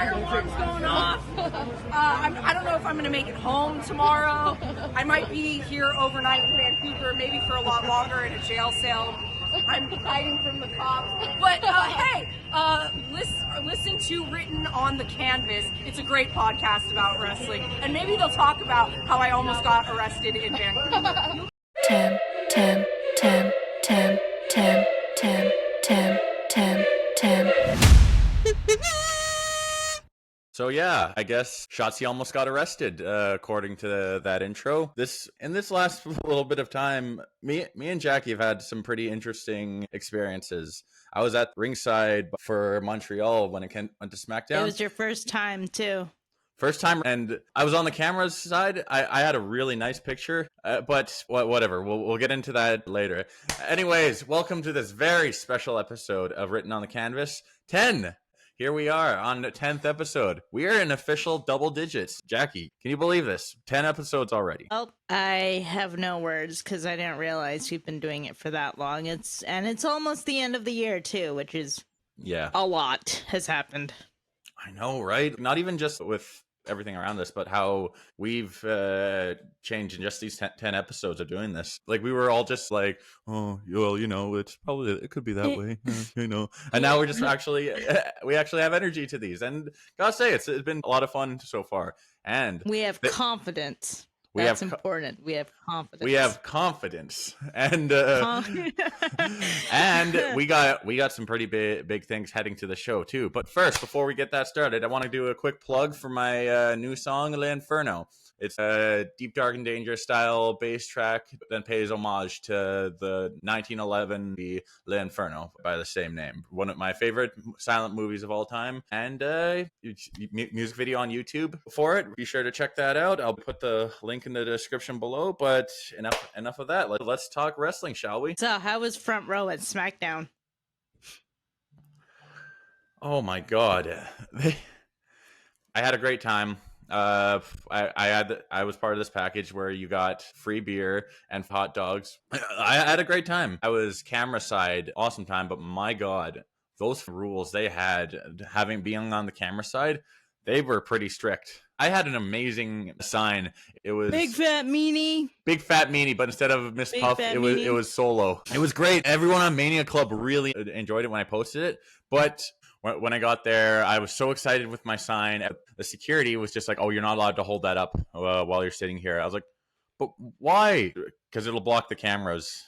fire alarm's going off. I don't know if I'm going to make it home tomorrow. I might be here overnight in Vancouver, maybe for a lot longer in a jail cell. I'm hiding from the cops. But hey, listen to Written on the Canvas. It's a great podcast about wrestling. And maybe they'll talk about how I almost got arrested in Vancouver. 10, 10, 10, 10, 10, 10, 10, 10, 10. So yeah, I guess Shotzi almost got arrested, according to that intro. In this last little bit of time, me and Jackie have had some pretty interesting experiences. I was at Ringside for Montreal when it went to SmackDown. It was your first time too. First time, and I was on the camera's side. I had a really nice picture, but whatever. We'll get into that later. Anyways, welcome to this very special episode of Written on the Canvas 10. Here we are on the 10th episode. We are in official double digits. Jackie, can you believe this? 10 episodes already. Well, I have no words because I didn't realize we've been doing it for that long. It's almost the end of the year too, which is a lot has happened. I know, right? Not even just with everything around us, but how we've changed in just these 10 episodes of doing this. Like, we were all just like, oh, well, it could be that way, and now we're just we actually have energy to these, and gotta say, it's been a lot of fun so far, and we have confidence. That's important. We have confidence. We have confidence, and and we got some pretty big things heading to the show too. But first, before we get that started, I want to do a quick plug for my new song, L'Inferno. It's a deep, dark, and dangerous style bass track that pays homage to the 1911 movie L'Inferno by the same name. One of my favorite silent movies of all time. And music video on YouTube for it. Be sure to check that out. I'll put the link in the description below. But enough of that. Let's talk wrestling, shall we? So how was front row at SmackDown? Oh my God. I had a great time. I was part of this package where you got free beer and hot dogs. I had a great time. I was camera side, awesome time, but my God, those rules they had, being on the camera side, they were pretty strict. I had an amazing sign. It was Big Fat Meanie, but instead of Miss Puff, it was Solo. It was great. Everyone on Mania Club really enjoyed it when I posted it, but when I got there, I was so excited with my sign. The security was just like, oh, you're not allowed to hold that up while you're sitting here. I was like, but why? Because it'll block the cameras.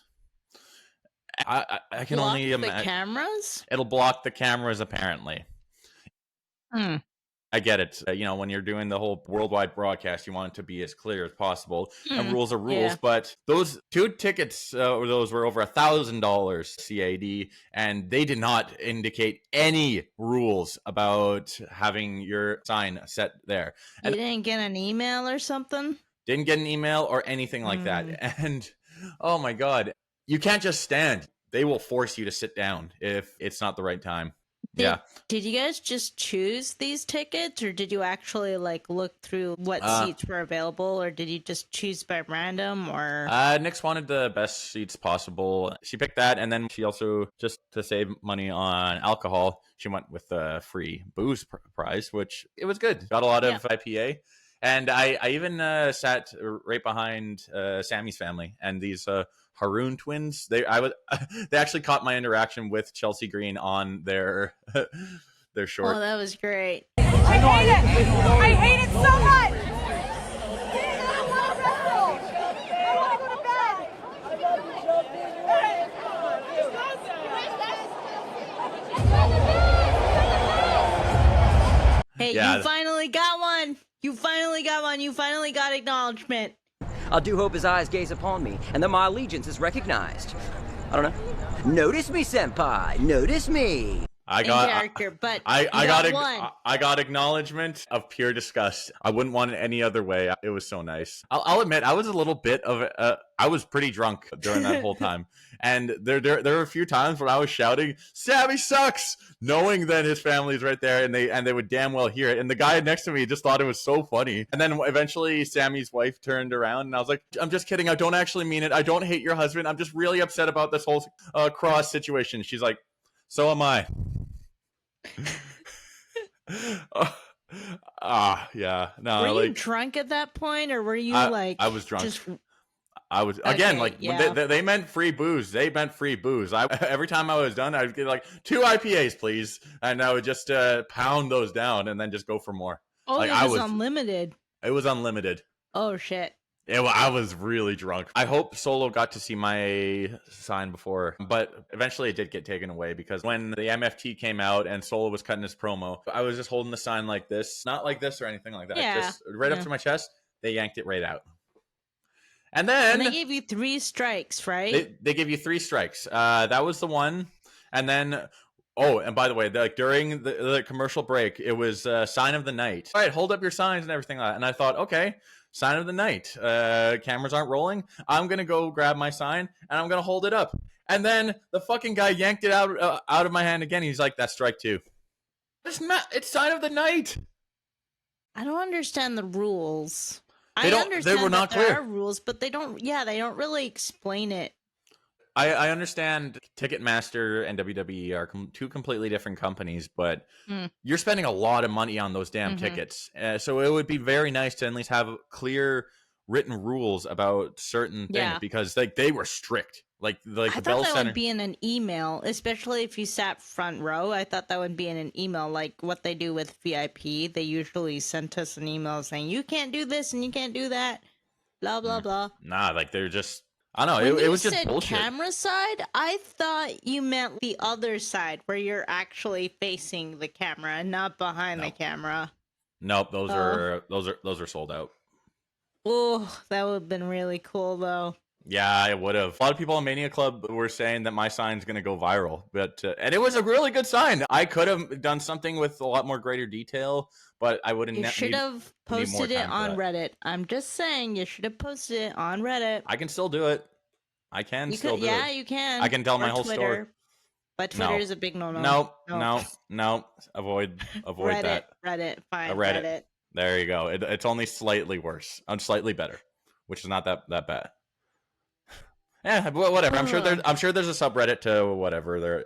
I can block only imagine. The cameras? It'll block the cameras, apparently. I get it. When you're doing the whole worldwide broadcast, you want it to be as clear as possible. And rules are rules. Yeah. But those two tickets, those were over $1,000 CAD, and they did not indicate any rules about having your sign set there. And you didn't get an email or something? Didn't get an email or anything like that. And oh my God, you can't just stand. They will force you to sit down if it's not the right time. Did you guys just choose these tickets, or did you actually look through what seats were available, or did you just choose by random? Or Nix wanted the best seats possible. She picked that, and then she also, just to save money on alcohol, she went with the free booze prize, which it was good. Got a lot of IPA. And I even sat right behind Sammy's family and these Haroon twins. They actually caught my interaction with Chelsea Green on their short. Oh, that was great. I hate it. I hate it so much. Hey, you finally got one. You finally got one. You finally got acknowledgement. I do hope his eyes gaze upon me, and that my allegiance is recognized. I don't know. Notice me, senpai. Notice me. I got acknowledgement of pure disgust. I wouldn't want it any other way. It was so nice. I'll admit, I was a little bit of I was pretty drunk during that whole time, and there were a few times when I was shouting, "Sammy sucks," knowing that his family's right there, and they would damn well hear it. And the guy next to me just thought it was so funny. And then eventually, Sammy's wife turned around, and I was like, "I'm just kidding. I don't actually mean it. I don't hate your husband. I'm just really upset about this whole cross situation." She's like, "So am I." Yeah. No, were like you drunk at that point, or were you I was drunk. Just... I was again, Okay, like yeah. they meant free booze. They meant free booze. Every time I was done, I'd get like 2 IPAs, please, and I would just pound those down and then just go for more. Oh, like it was unlimited. It was unlimited. Oh shit. I was really drunk. I hope Solo got to see my sign before, but eventually it did get taken away because when the MFT came out and Solo was cutting his promo, I was just holding the sign like this, not like this or anything like that, just right up to my chest. They yanked it right out. And then they gave you 3 strikes, right? They give you 3 strikes. That was the one. And then, oh, and by the way, during the commercial break, it was sign of the night. All right, hold up your signs and everything like that. And I thought, okay, sign of the night. Cameras aren't rolling. I'm going to go grab my sign and I'm going to hold it up. And then the fucking guy yanked it out of my hand again. He's like, that's strike 2. It's sign of the night. I don't understand the rules. They were not clear. There are rules, but they don't really explain it. I understand Ticketmaster and WWE are 2 completely different companies, but you're spending a lot of money on those damn tickets. So it would be very nice to at least have clear written rules about certain things because they were strict. Like the Bell Center would Center be in an email, especially if you sat front row. I thought that would be in an email, like what they do with VIP. They usually sent us an email saying you can't do this and you can't do that. Blah blah blah. Nah, like they're just. I don't know. It was just bullshit. Camera side, I thought you meant the other side where you're actually facing the camera and not behind the camera. Nope, those are sold out. Oh, that would have been really cool though. Yeah, I would have. A lot of people on Mania Club were saying that my sign's going to go viral, but and it was a really good sign. I could have done something with a lot more greater detail, but I wouldn't. You should have posted it on Reddit. I'm just saying, you should have posted it on Reddit. I can still do it. I can still do it. Yeah, you can. I can tell my whole Twitter. story. But Twitter is a big no-no. No. Avoid that. Reddit, fine. Reddit. There you go. It's only slightly worse. Slightly better, which is not that bad. Yeah, whatever. I'm sure there's a subreddit to whatever.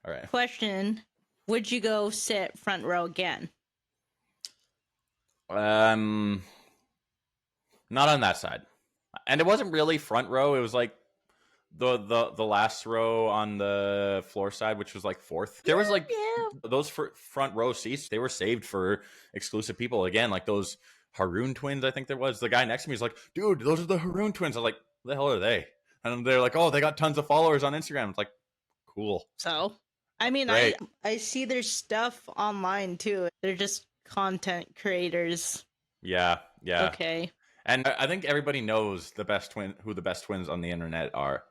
All right. Question: would you go sit front row again? Not on that side. And it wasn't really front row. It was like the last row on the floor side, which was like 4th. There was like those front row seats. They were saved for exclusive people. Again, like those Haroon twins. I think there was the guy next to me. Was like, dude, those are the Haroon twins. I was like, who the hell are they? And they're like, oh, they got tons of followers on Instagram. It's like, cool. So, I mean, Great. I see their stuff online too. They're just content creators. Yeah. Okay. And I think everybody knows who the best twins on the internet are.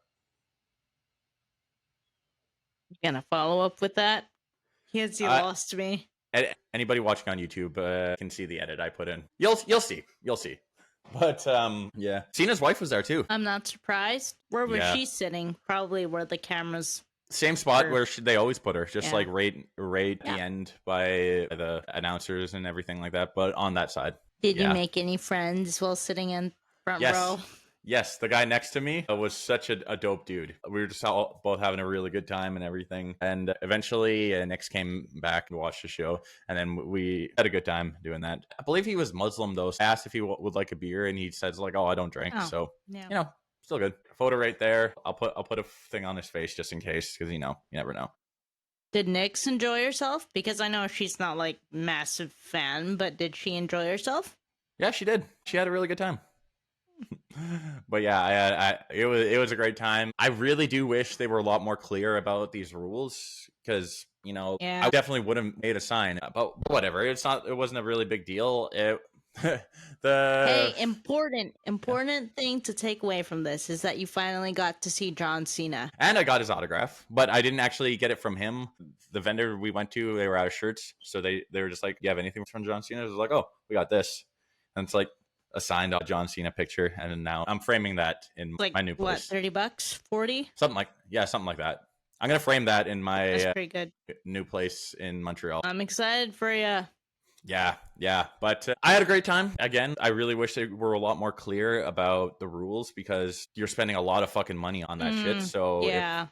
You gonna follow up with that? You lost me. Anybody watching on YouTube can see the edit I put in. You'll see. But yeah, Cena's wife was there too. I'm not surprised. Where was she sitting? Probably where the cameras. Same spot where they always put her, just like right at the end by the announcers and everything like that. But on that side. Did you make any friends while sitting in front row? Yes, the guy next to me was such a dope dude. We were just both having a really good time and everything. And eventually, Nix came back and watched the show. And then we had a good time doing that. I believe he was Muslim, though. So I asked if he would like a beer, and he says, like, oh, I don't drink. So, still good. Photo right there. I'll put a thing on his face just in case, because, you never know. Did Nix enjoy herself? Because I know she's not, like, massive fan, but did she enjoy herself? Yeah, she did. She had a really good time. But yeah, it was a great time. I really do wish they were a lot more clear about these rules because I definitely would have made a sign. But whatever, it wasn't a really big deal. Important thing to take away from this is that you finally got to see John Cena, and I got his autograph, but I didn't actually get it from him. The vendor we went to, they were out of shirts, so they were just like, "You have anything from John Cena?" I was like, "Oh, we got this," and it's like a signed John Cena picture, and now I'm framing that in my new place. What, $30, 40? Something like that. I'm gonna frame that in my That's pretty good. New place in Montreal. I'm excited for you. Yeah, but I had a great time. Again, I really wish they were a lot more clear about the rules because you're spending a lot of fucking money on that shit. So yeah,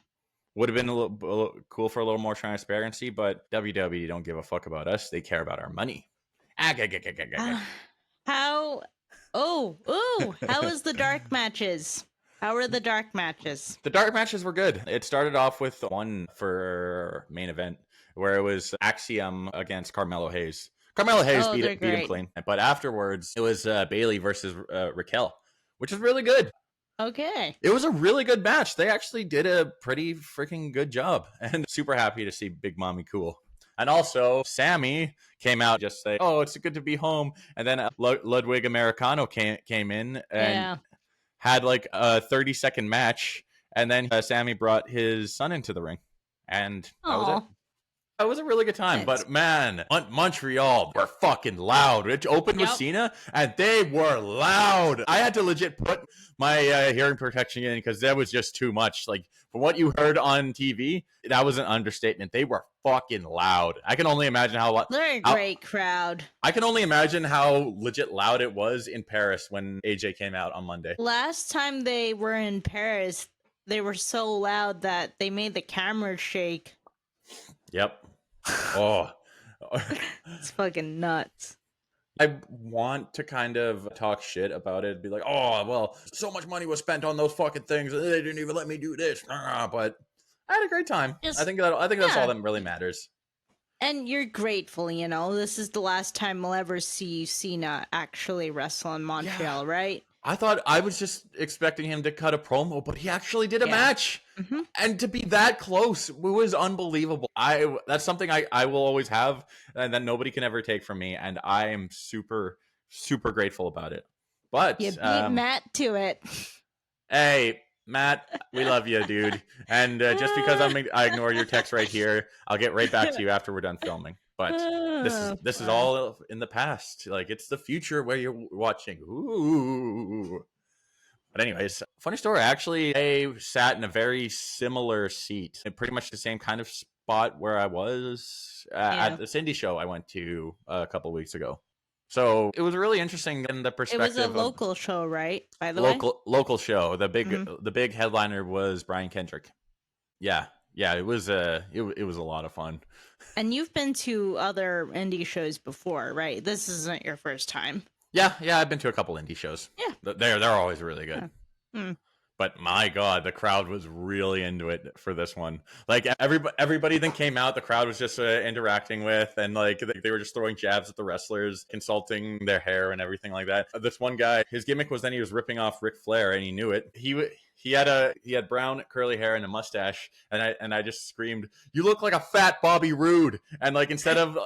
would have been a little cool for a little more transparency, but WWE don't give a fuck about us. They care about our money. How? How was the dark matches? How were the dark matches? The dark matches were good. It started off with one for main event where it was Axiom against Carmelo Hayes. Carmelo Hayes beat him clean. But afterwards, it was Bailey versus Raquel, which is really good. Okay. It was a really good match. They actually did a pretty freaking good job. And super happy to see Big Mommy Cool. And also, Sammy came out just say, "Oh, it's good to be home." And then Ludwig Americano came in and had like a 30-second match. And then Sammy brought his son into the ring. And that was it. It was a really good time, but man, Montreal were fucking loud. It opened with Cena, and they were loud. I had to legit put my hearing protection in because that was just too much. Like, from what you heard on TV, that was an understatement. They were fucking loud. I can only imagine how... They're a great crowd. I can only imagine how legit loud it was in Paris when AJ came out on Monday. Last time they were in Paris, they were so loud that they made the camera shake. Yep. Oh, it's fucking nuts. I want to kind of talk shit about it, be like, "Oh, well, so much money was spent on those fucking things, and they didn't even let me do this." But I had a great time. I think that's all that really matters. And you're grateful, you know. This is the last time we'll ever see Cena actually wrestle in Montreal, right? I thought I was just expecting him to cut a promo, but he actually did a match. Mm-hmm. And to be that close, it was unbelievable. That's something I will always have and that nobody can ever take from me. And I am super, super grateful about it. But you beat Matt to it. Hey, Matt, we love you, dude. And just because I ignore your text right here, I'll get right back to you after we're done filming. But this is all in the past. Like, it's the future where you're watching. Ooh. But anyways, funny story. Actually, I sat in a very similar seat, in pretty much the same kind of spot where I was at this indie show I went to a couple weeks ago. So it was really interesting in the perspective. It was a local show, right? By the way, local show. The big headliner was Bryan Kendrick. Yeah, it was a lot of fun. And you've been to other indie shows before, right? This isn't your first time. Yeah, I've been to a couple indie shows. Yeah, they're always really good. Yeah. But my God, the crowd was really into it for this one. Like everybody that came out, the crowd was just interacting with, and like they were just throwing jabs at the wrestlers, consulting their hair and everything like that. This one guy, his gimmick was then he was ripping off Ric Flair, and he knew it. He had brown curly hair and a mustache, and I just screamed, "You look like a fat Bobby Roode!" And like instead of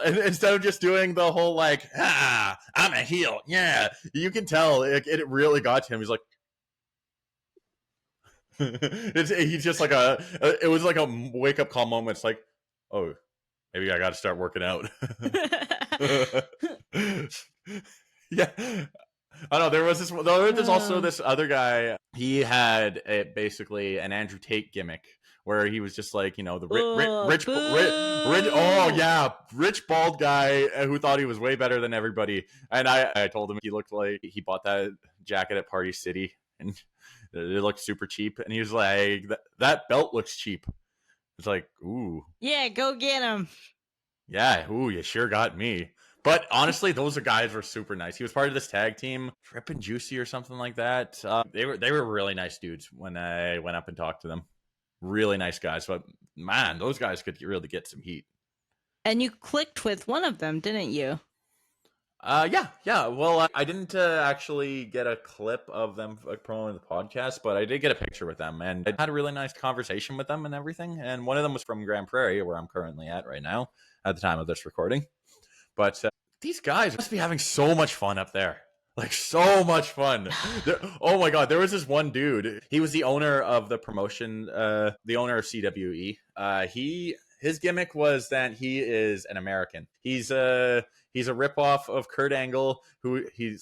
just doing the whole like, I'm a heel, yeah, you can tell it really got to him. He's like. He's just like it was like a wake up call moment. It's like, oh, maybe I got to start working out. Yeah, I know there's also this other guy. He had basically an Andrew Tate gimmick where he was just like, you know, the rich bald guy who thought he was way better than everybody. And I told him he looked like he bought that jacket at Party City and. It looked super cheap. And he was like, that belt looks cheap. It's like, ooh. Yeah, go get him. Yeah, ooh, you sure got me. But honestly, those guys were super nice. He was part of this tag team, Trip and Juicy or something like that. They were really nice dudes when I went up and talked to them. Really nice guys. But man, those guys could really get some heat. And you clicked with one of them, didn't you? Yeah. Well, I didn't actually get a clip of them promoting the podcast, but I did get a picture with them, and I had a really nice conversation with them and everything. And one of them was from Grand Prairie, where I'm currently at right now, at the time of this recording. But these guys must be having so much fun up there. Like, so much fun. Oh my God, there was this one dude. He was the owner of the promotion, the owner of CWE. His gimmick was that he is an American. He's a ripoff of Kurt Angle, who he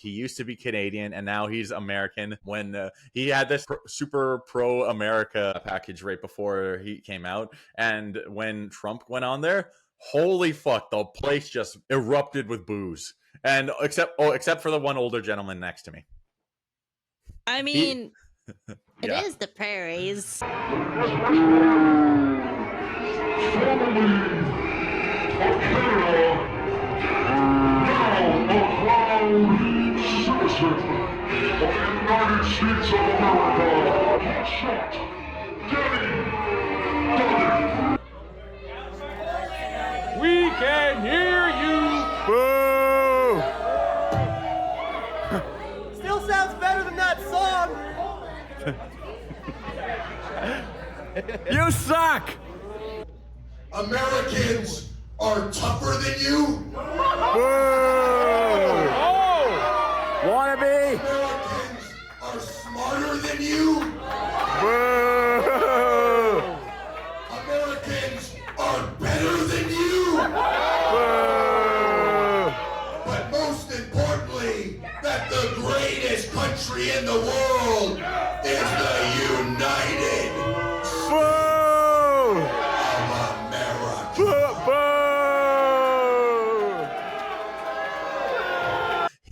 used to be Canadian and now he's American. When he had this super pro America package right before he came out, and when Trump went on there, holy fuck, the place just erupted with boos. And except for the one older gentleman next to me. I mean, it is the prairies. We can hear you. Boo! Still sounds better than that song. You suck. Americans are tougher than you. Boo! Oh! Wannabe? Americans are smarter than you. Boo! Americans are better than you. Boo! But most importantly, that the greatest country in the world is the United Boo! of America. Boo!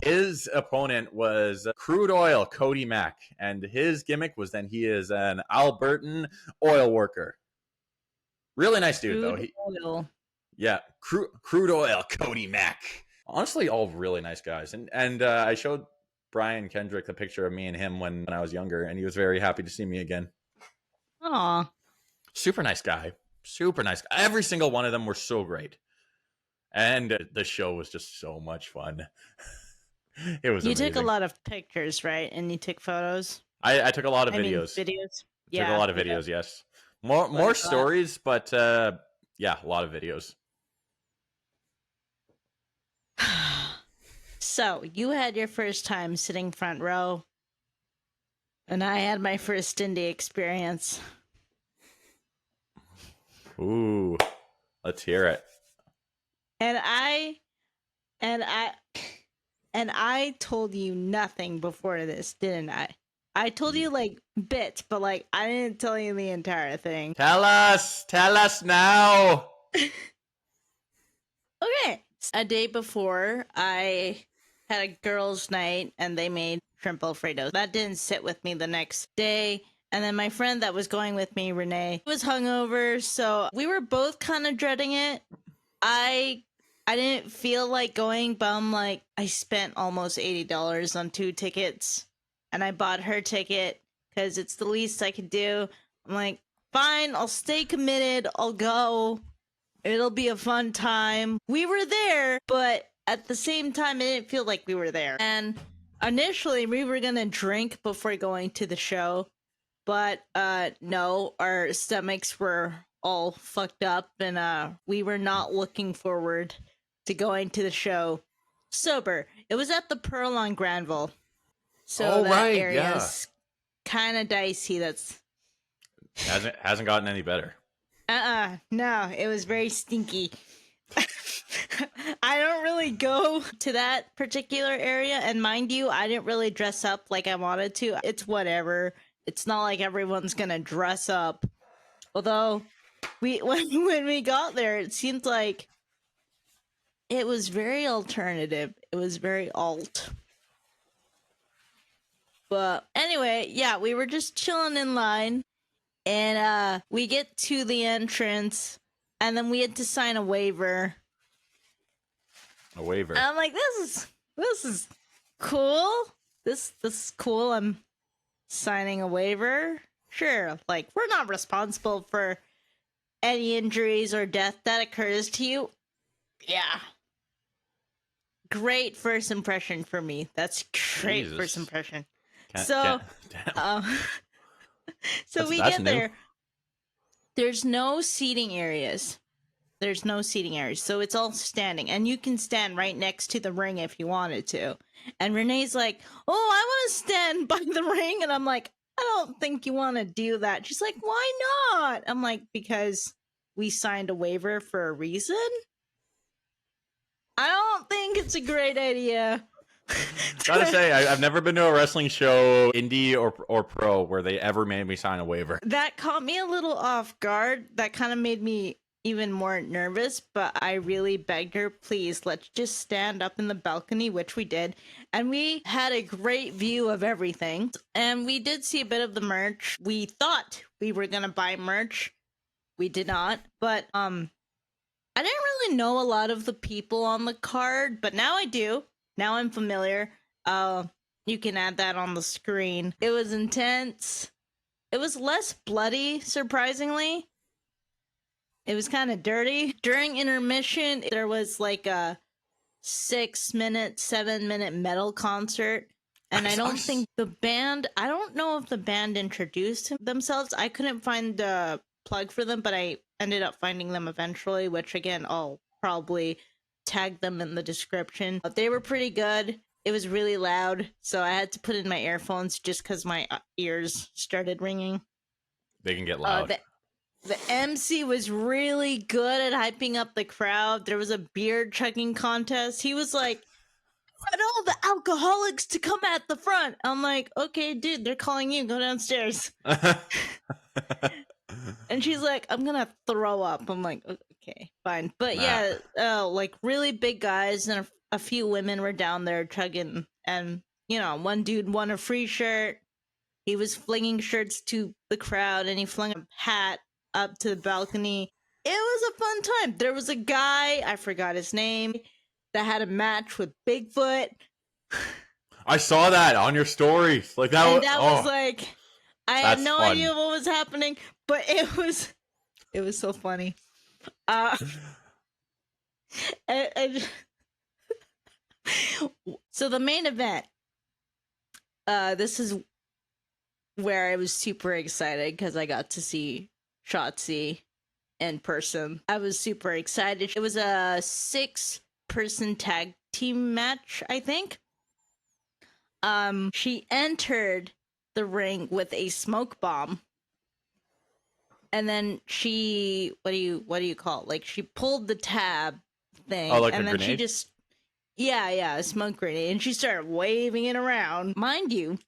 His opponent was crude oil Cody Mack, and his gimmick was then he is an Albertan oil worker. Really nice dude, though. Oil. Yeah, crude oil Cody Mack. Honestly, all really nice guys. And I showed Bryan Kendrick the picture of me and him when I was younger, and he was very happy to see me again. Aw. Super nice guy. Super nice. Every single one of them were so great. And the show was just so much fun. It was You amazing. took a lot of pictures, right? And you took photos? I took a lot of videos. Videos? Took a lot of videos, yes. More stories, but yeah, a lot of videos. So, you had your first time sitting front row, and I had my first indie experience. Ooh, let's hear it. And I told you nothing before this, didn't I? I told you like bits, but like I didn't tell you the entire thing. Tell us now. Okay. A day before, I had a girls' night and they made shrimp Alfredo. That didn't sit with me the next day. And then my friend that was going with me, Renee, was hungover, so we were both kind of dreading it. I didn't feel like going, but I'm like, I spent almost $80 on 2 tickets, and I bought her ticket because it's the least I could do. I'm like, fine, I'll stay committed, I'll go. It'll be a fun time. We were there, but at the same time, it didn't feel like we were there. And initially, we were gonna drink before going to the show, but no, our stomachs were all fucked up, and we were not looking forward to going to the show sober. It was at the Pearl on Granville, so that area's kind of dicey. That's hasn't gotten any better. no, it was very stinky. I don't really go to that particular area, and mind you, I didn't really dress up like I wanted to. It's whatever. It's not like everyone's gonna dress up. Although, when we got there, it seemed like it was very alternative. It was very alt. But anyway, yeah, we were just chilling in line, and we get to the entrance, and then we had to sign a waiver. A waiver. And I'm like, this is cool. This is cool. I'm signing a waiver. Sure, like we're not responsible for any injuries or death that occurs to you. Yeah. Great first impression for me. That's great Jesus. first impression. Damn. So we that's get new. there. There's no seating areas. So it's all standing, and you can stand right next to the ring if you wanted to. And Renee's like, "Oh, I want to stand by the ring," and I'm like, "I don't think you want to do that." She's like, "Why not?" I'm like, "Because we signed a waiver for a reason. I don't think it's a great idea." Gotta say, I've never been to a wrestling show, indie or pro, where they ever made me sign a waiver. That caught me a little off guard. That kind of made me even more nervous, but I really begged her, please, let's just stand up in the balcony, which we did. And we had a great view of everything. And we did see a bit of the merch. We thought we were going to buy merch. We did not. But I didn't really know a lot of the people on the card, but now I do. Now I'm familiar. You can add that on the screen. It was intense. It was less bloody, surprisingly. It was kind of dirty. During intermission, there was like a 6-minute, 7-minute metal concert. And I don't think the band, I don't know if the band introduced themselves. I couldn't find the plug for them, but I ended up finding them eventually, which again, I'll probably tag them in the description. But they were pretty good. It was really loud, so I had to put in my earphones just because my ears started ringing. They can get loud. The MC was really good at hyping up the crowd. There was a beer chugging contest. He was like, "Get all the alcoholics to come at the front." I'm like, "Okay, dude, they're calling you. Go downstairs." And she's like, "I'm gonna throw up." I'm like, "Okay, fine." But yeah, like really big guys and a few women were down there chugging. And, you know, one dude won a free shirt. He was flinging shirts to the crowd and he flung a hat up to the balcony. It was a fun time. There was a guy, I forgot his name, that had a match with Bigfoot. I saw that on your story. Like that was like, I had no idea what was happening, but it was so funny. So the main event, this is where I was super excited because I got to see Shotzi in person. I was super excited. It was a 6-person tag team match, I think. She entered the ring with a smoke bomb. And then she, what do you call it? Like, she pulled the tab thing. Oh, like and a then grenade? she just, yeah, a smoke grenade. And she started waving it around. Mind you,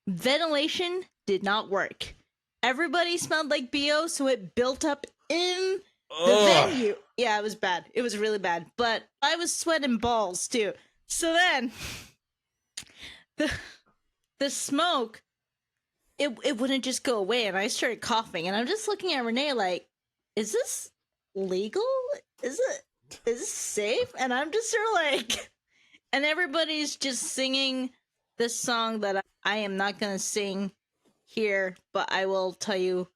ventilation did not work. Everybody smelled like BO, so it built up in the venue. Yeah, it was bad. It was really bad. But I was sweating balls, too. So then, the smoke, it wouldn't just go away, and I started coughing. And I'm just looking at Renee like, is this legal? Is this safe? And I'm just sort of like, and everybody's just singing this song that I am not going to sing here, but I will tell you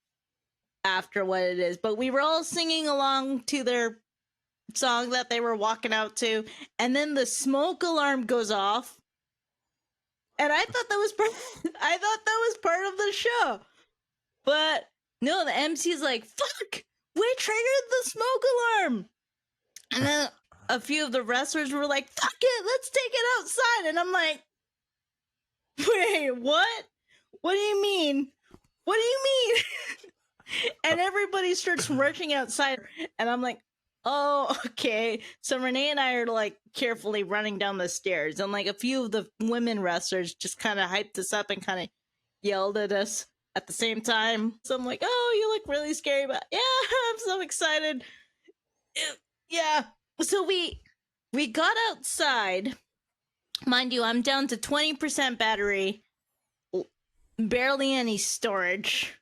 after what it is. But we were all singing along to their song that they were walking out to, and then the smoke alarm goes off, and I thought that was part of the show. But no, the MC is like, "Fuck, we triggered the smoke alarm." And then a few of the wrestlers were like, "Fuck it, let's take it outside." And I'm like, "Wait, what? What do you mean? What do you mean?" And everybody starts rushing outside, and I'm like, "Oh, okay." So Renee and I are like carefully running down the stairs, and like a few of the women wrestlers just kind of hyped us up and kind of yelled at us at the same time. So I'm like, "Oh, you look really scary," but yeah, I'm so excited. Yeah. So we got outside. Mind you, I'm down to 20% battery, barely any storage,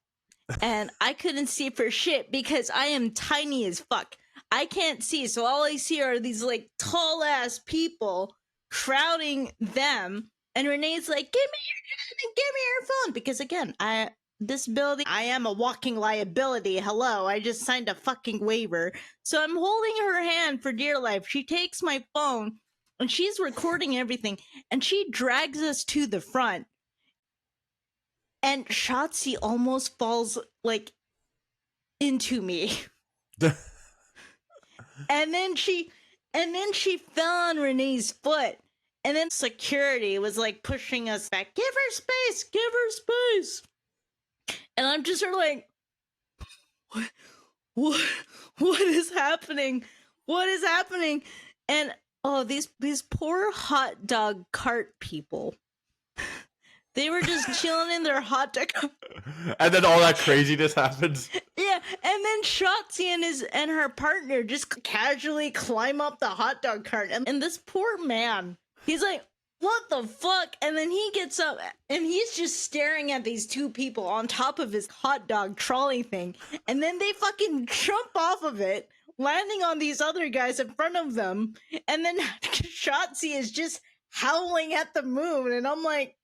and I couldn't see for shit because I am tiny as fuck. I can't see, so all I see are these like tall ass people crowding them. And Renee's like, "Give me your phone," because again, this building, I am a walking liability. Hello, I just signed a fucking waiver. So I'm holding her hand for dear life. She takes my phone and she's recording everything, and she drags us to the front. And Shotzi almost falls like into me. And then she fell on Renee's foot. And then security was like pushing us back. Give her space, give her space. And I'm just sort of like, what is happening? What is happening? And oh, these poor hot dog cart people. They were just chilling in their hot dog. And then all that craziness happens. Yeah, and then Shotzi and her partner just casually climb up the hot dog cart. And this poor man, he's like, "What the fuck?" And then he gets up and he's just staring at these two people on top of his hot dog trolley thing. And then they fucking jump off of it, landing on these other guys in front of them. And then Shotzi is just howling at the moon. And I'm like,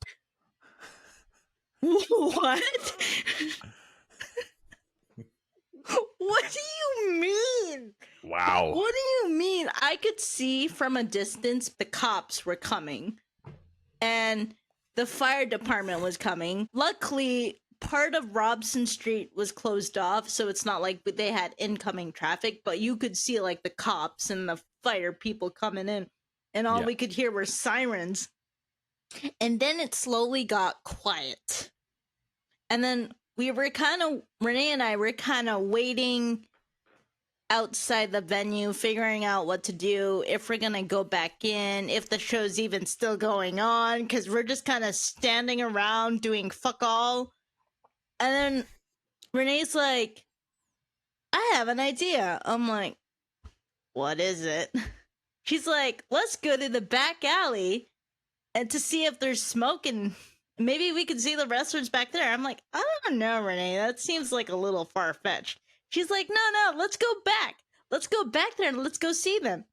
what? What do you mean? Wow. What do you mean? I could see from a distance the cops were coming and the fire department was coming. Luckily, part of Robson Street was closed off, so it's not like they had incoming traffic, but you could see like the cops and the fire people coming in, and all we could hear were sirens. And then it slowly got quiet. And then Renee and I were kind of waiting outside the venue, figuring out what to do, if we're gonna go back in, if the show's even still going on, because we're just kind of standing around doing fuck all. And then Renee's like, I have an idea. I'm like, what is it? She's like, let's go to the back alley and to see if there's smoke and maybe we can see the wrestlers back there. I'm like, I don't know, Renee. That seems like a little far-fetched. She's like, no, let's go back. Let's go back there and let's go see them.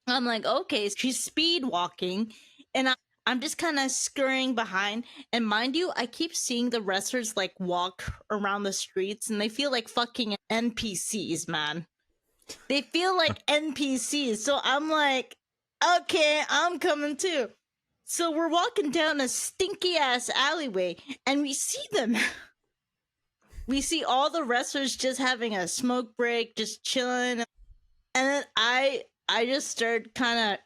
I'm like, okay. She's speed walking, and I'm just kind of scurrying behind. And mind you, I keep seeing the wrestlers like walk around the streets, and they feel like fucking NPCs, man. They feel like NPCs. So I'm like, okay, I'm coming too. So we're walking down a stinky ass alleyway, and we see them. We see all the wrestlers just having a smoke break, just chilling. And then I just started kind of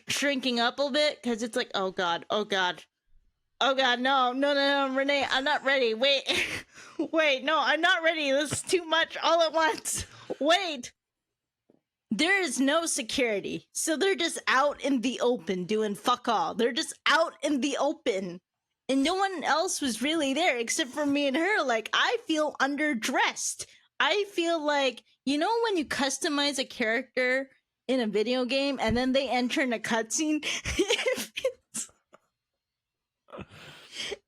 shrinking up a little bit because it's like, oh God, no, Renee, I'm not ready. Wait, no, I'm not ready. This is too much all at once. Wait. There is no security. So they're just out in the open doing fuck all. They're just out in the open. And no one else was really there except for me and her. Like, I feel underdressed. I feel like, you know when you customize a character in a video game and then they enter in a cutscene?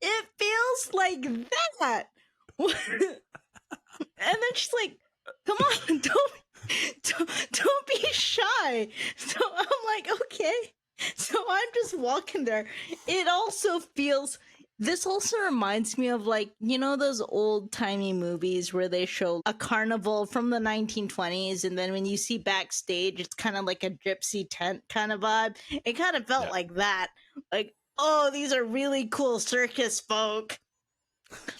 It feels like that. And then she's like, come on, don't be shy. So I'm like, okay. So I'm just walking there. It also feels... This also reminds me of, like, you know those old-timey movies where they show a carnival from the 1920s, and then when you see backstage, it's kind of like a gypsy tent kind of vibe. It kind of felt like that. Like, oh, these are really cool circus folk.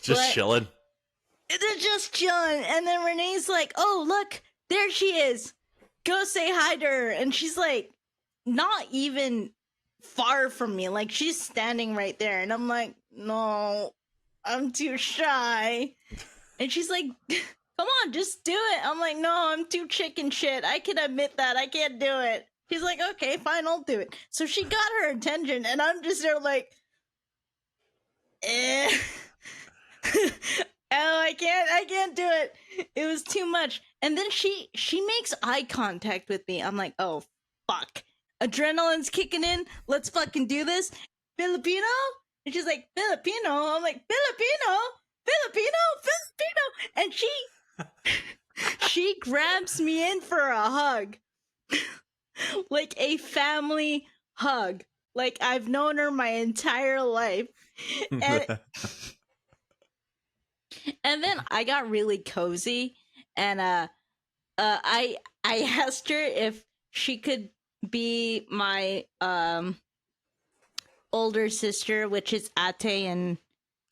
Just chilling. They're just chilling. And then Renee's like, oh, look, there she is. Go say hi to her. And she's like, not even far from me. Like, she's standing right there. And I'm like, no, I'm too shy. And she's like, come on, just do it. I'm like, no, I'm too chicken shit. I can admit that. I can't do it. She's like, okay, fine, I'll do it. So she got her attention, and I'm just there like, oh, I can't do it. It was too much. And then she makes eye contact with me. I'm like, oh, fuck. Adrenaline's kicking in. Let's fucking do this. Filipino? And she's like, Filipino? I'm like, Filipino? And she grabs me in for a hug. Like a family hug. Like I've known her my entire life. And then I got really cozy, and I asked her if she could be my older sister, which is Ate, and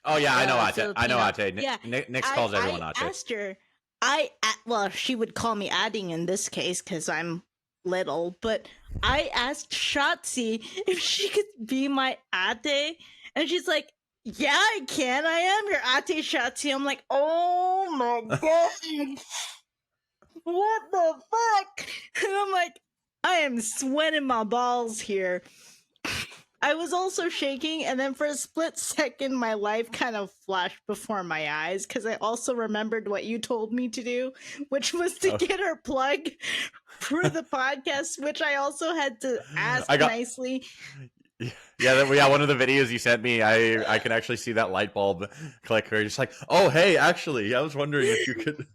oh yeah, I know Ate. Filipino. I know Ate. Yeah, Nick calls everyone Ate. I asked her. Well, she would call me adding in this case because I'm little, but I asked Shotzi if she could be my Ate, and she's like, yeah, I can. I am your Ate, Shotzi. I'm like, oh my god. What the fuck? And I'm like, I am sweating my balls here. I was also shaking, and then for a split second, my life kind of flashed before my eyes, because I also remembered what you told me to do, which was to get her plug for the podcast, which I also had to ask nicely. Yeah, one of the videos you sent me, I can actually see that light bulb click. Where you're just like, oh, hey, actually, I was wondering if you could...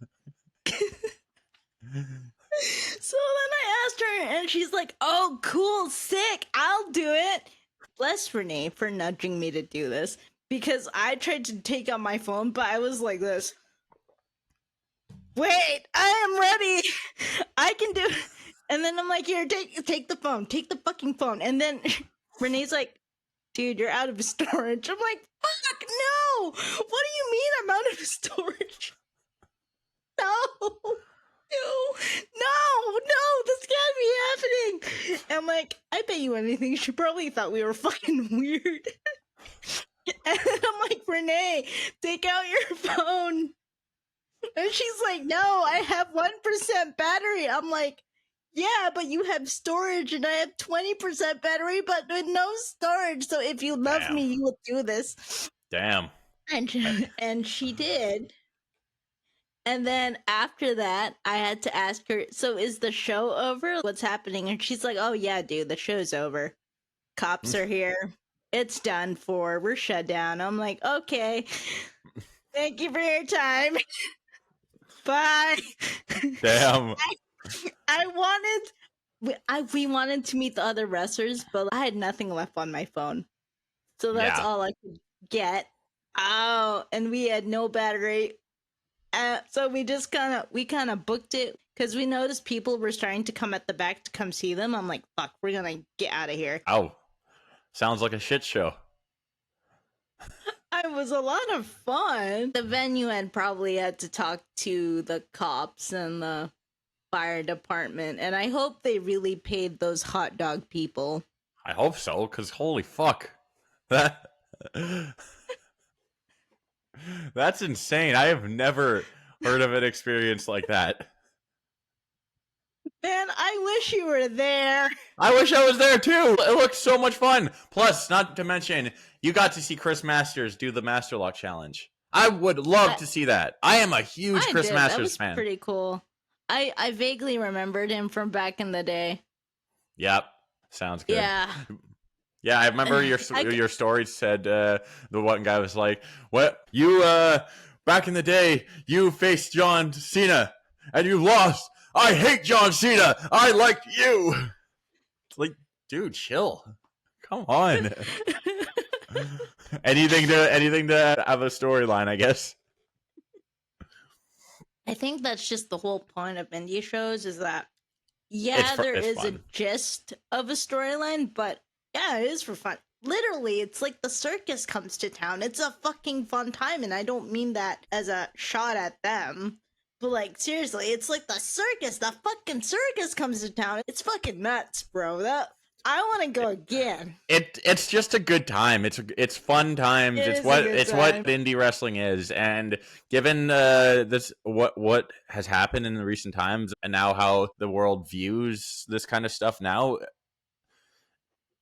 So then I asked her, and she's like, oh, cool, sick, I'll do it. Bless Renee for nudging me to do this, because I tried to take out my phone, but I was like this. wait, I am ready. I can do it. And then I'm like, here, take the phone. Take the fucking phone. And then Renee's like, dude, you're out of storage. I'm like, fuck, no. What do you mean I'm out of storage? No. No, this can't be happening. I'm like, I bet you anything. She probably thought we were fucking weird. And I'm like, Renee, take out your phone. And she's like, no, I have 1% battery. I'm like, yeah, but you have storage and I have 20% battery, but with no storage. So if you love me, you will do this. Damn. And she did. And then after that, I had to ask her, so is the show over? What's happening? And she's like, oh yeah, dude, the show's over. Cops are here. It's done for. We're shut down. I'm like, okay. Thank you for your time. Bye. Damn. We wanted to meet the other wrestlers, but I had nothing left on my phone. So that's all I could get. Oh, and we had no battery. So we just kind of booked it because we noticed people were starting to come at the back to come see them. I'm like, fuck, we're gonna get out of here. Oh, sounds like a shit show. It was a lot of fun. The venue probably had to talk to the cops and the fire department, and I hope they really paid those hot dog people. I hope so, because holy fuck. That's insane. I have never heard of an experience like that. Man, I wish you were there. I wish I was there too. It looked so much fun. Plus, not to mention, you got to see Chris Masters do the Master Lock Challenge. I would love to see that. I am a huge Chris Masters fan. That was pretty cool. I vaguely remembered him from back in the day. Yep. Sounds good. Yeah. Yeah, I remember your story said the one guy was like, "What you back in the day you faced John Cena and you lost. I hate John Cena. I like you." It's like, dude, chill. Come on. anything to have a storyline, I guess. I think that's just the whole point of indie shows is that there is fun. A gist of a storyline, but yeah, it is for fun. Literally, it's like the circus comes to town. It's a fucking fun time, and I don't mean that as a shot at them. But like, seriously, it's like the fucking circus comes to town. It's fucking nuts, bro. I want to go again. It's just a good time. It's fun times. It's what indie wrestling is. And given this what has happened in the recent times, and now how the world views this kind of stuff now,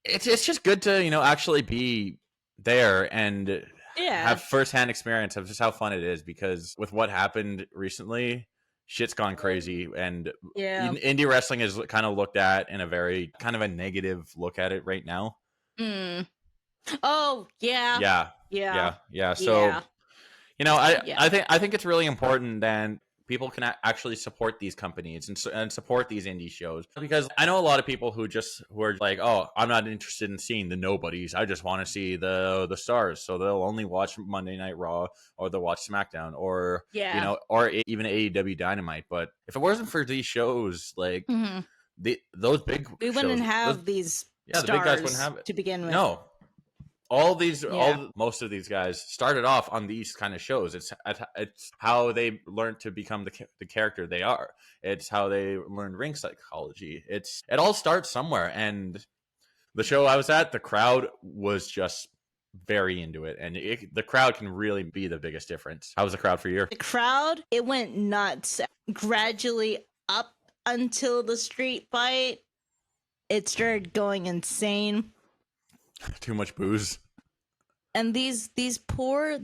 it's just good to actually be there and have firsthand experience of just how fun it is. Because with what happened recently, shit's gone crazy, and indie wrestling is kind of looked at in a very kind of a negative look at it right now. Oh yeah. So I think it's really important that people can actually support these companies and support these indie shows, because I know a lot of people who are like, oh, I'm not interested in seeing the nobodies. I just want to see the stars. So they'll only watch Monday Night Raw, or they'll watch SmackDown, or or even AEW Dynamite. But if it wasn't for these shows, like those big, we wouldn't have these stars. The big guys wouldn't have it to begin with. No. Most of these guys started off on these kind of shows. It's how they learned to become the character they are. It's how they learned ring psychology. It all starts somewhere. And the show I was at, the crowd was just very into it, and the crowd can really be the biggest difference. How was the crowd for you? The crowd, it went nuts. Gradually up until the street fight, it started going insane. Too much booze. And these poor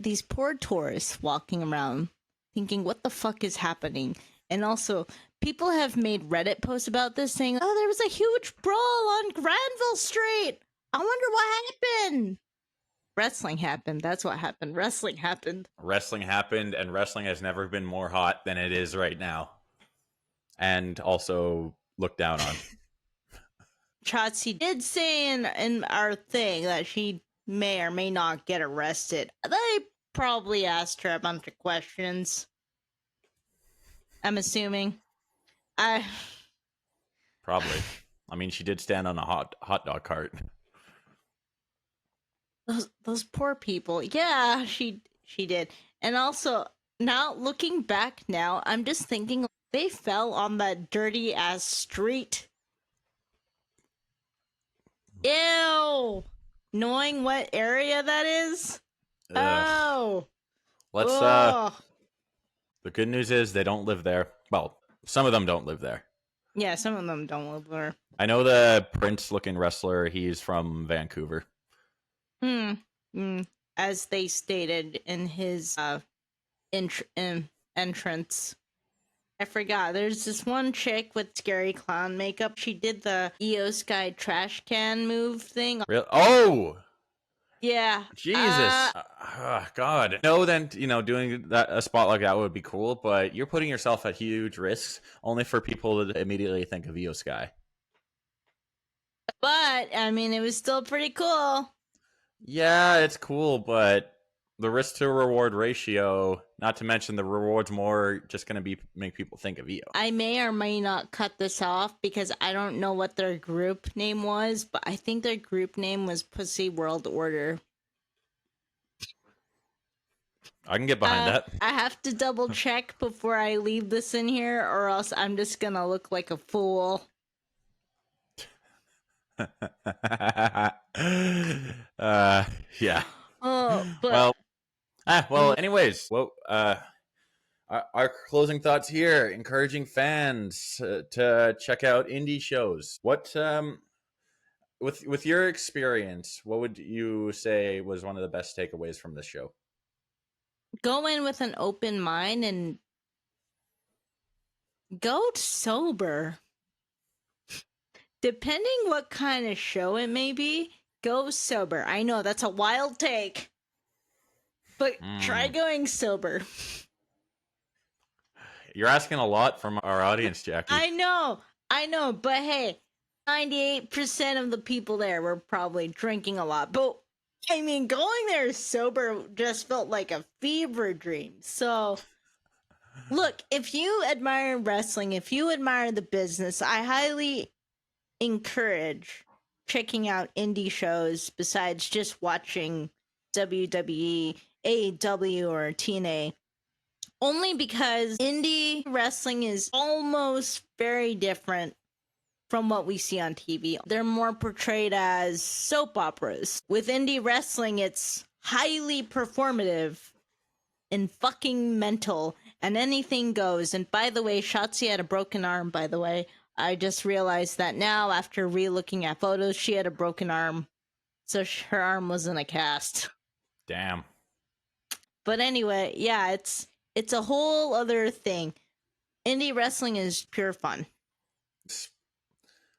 tourists walking around thinking, what the fuck is happening? And also, people have made Reddit posts about this saying, oh, there was a huge brawl on Granville Street. I wonder what happened. Wrestling happened. That's what happened. Wrestling happened. Wrestling happened, and wrestling has never been more hot than it is right now. And also looked down on. Shotzi did say in our thing that she may or may not get arrested. They probably asked her a bunch of questions. I'm assuming. I Probably. I mean, she did stand on a hot dog cart. those poor people. Yeah, she did. And also, now looking back now, I'm just thinking they fell on that dirty ass street. Ew. Knowing what area that is? Ugh. Oh. Let's Ugh. the good news is they don't live there. Well, some of them don't live there. Yeah, some of them don't live there. I know the prince-looking wrestler. He's from Vancouver. As they stated in his entrance. I forgot. There's this one chick with scary clown makeup. She did the Io Sky trash can move thing. Real? Oh, Yeah. Jesus. God. No, then, doing a spot like that would be cool, but you're putting yourself at huge risks only for people to immediately think of Io Sky. But, I mean, it was still pretty cool. Yeah, it's cool, but the risk to reward ratio, not to mention the reward's more just going to make people think of Io. I may or may not cut this off because I don't know what their group name was, but I think their group name was Pussy World Order. I can get behind that. I have to double check before I leave this in here, or else I'm just going to look like a fool. Yeah. Oh, but... Well, anyways, our closing thoughts here, encouraging fans to check out indie shows. What, with your experience, what would you say was one of the best takeaways from this show? Go in with an open mind and go sober. Depending what kind of show it may be, go sober. I know that's a wild take, but try going sober. You're asking a lot from our audience, Jackie. I know, but hey, 98% of the people there were probably drinking a lot. But, I mean, going there sober just felt like a fever dream. So, look, if you admire wrestling, if you admire the business, I highly encourage checking out indie shows besides just watching WWE, AEW, or TNA. Only because indie wrestling is almost very different from what we see on TV. They're more portrayed as soap operas. With indie wrestling, it's highly performative and fucking mental, and anything goes. And by the way, Shotzi had a broken arm, by the way. I just realized that now after re-looking at photos, she had a broken arm. So her arm was in a cast. Damn. But anyway, yeah, it's a whole other thing. Indie wrestling is pure fun.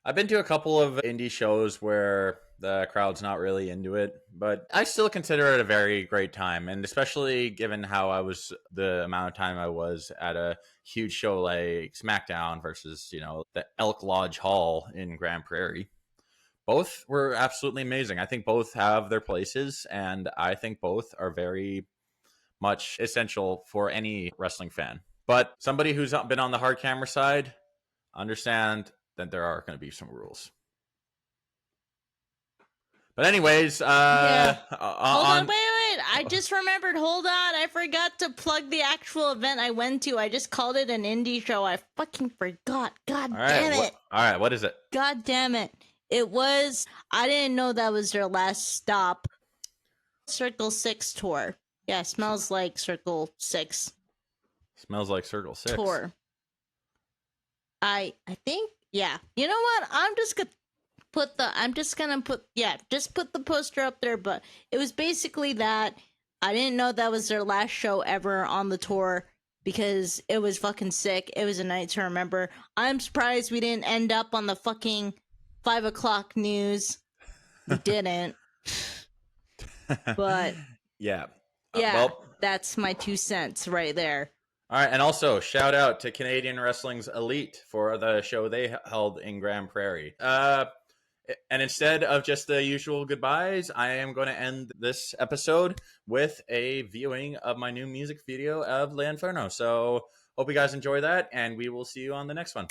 I've been to a couple of indie shows where the crowd's not really into it, but I still consider it a very great time. And especially given how the amount of time I was at a huge show like SmackDown versus, the Elk Lodge Hall in Grand Prairie. Both were absolutely amazing. I think both have their places, and I think both are very much essential for any wrestling fan. But somebody who's been on the hard camera side, understand that there are going to be some rules. But anyways, Hold on, wait. I just remembered. Hold on. I forgot to plug the actual event I went to. I just called it an indie show. I fucking forgot. God damn it. All right, what is it? God damn it. It was, I didn't know that was their last stop. Circle 6 tour. Yeah, smells like Circle 6. Smells like Circle 6. Tour. I think, yeah. You know what? I'm just gonna put the poster up there, but it was basically that. I didn't know that was their last show ever on the tour because it was fucking sick. It was a night to remember. I'm surprised we didn't end up on the fucking 5 o'clock news. We didn't. But yeah. Well, that's my 2 cents right there. All right, and also shout out to Canadian Wrestling's Elite for the show they held in Grand Prairie. And instead of just the usual goodbyes, I am going to end this episode with a viewing of my new music video of L'Inferno. So Hope you guys enjoy that, and we will see you on the next one.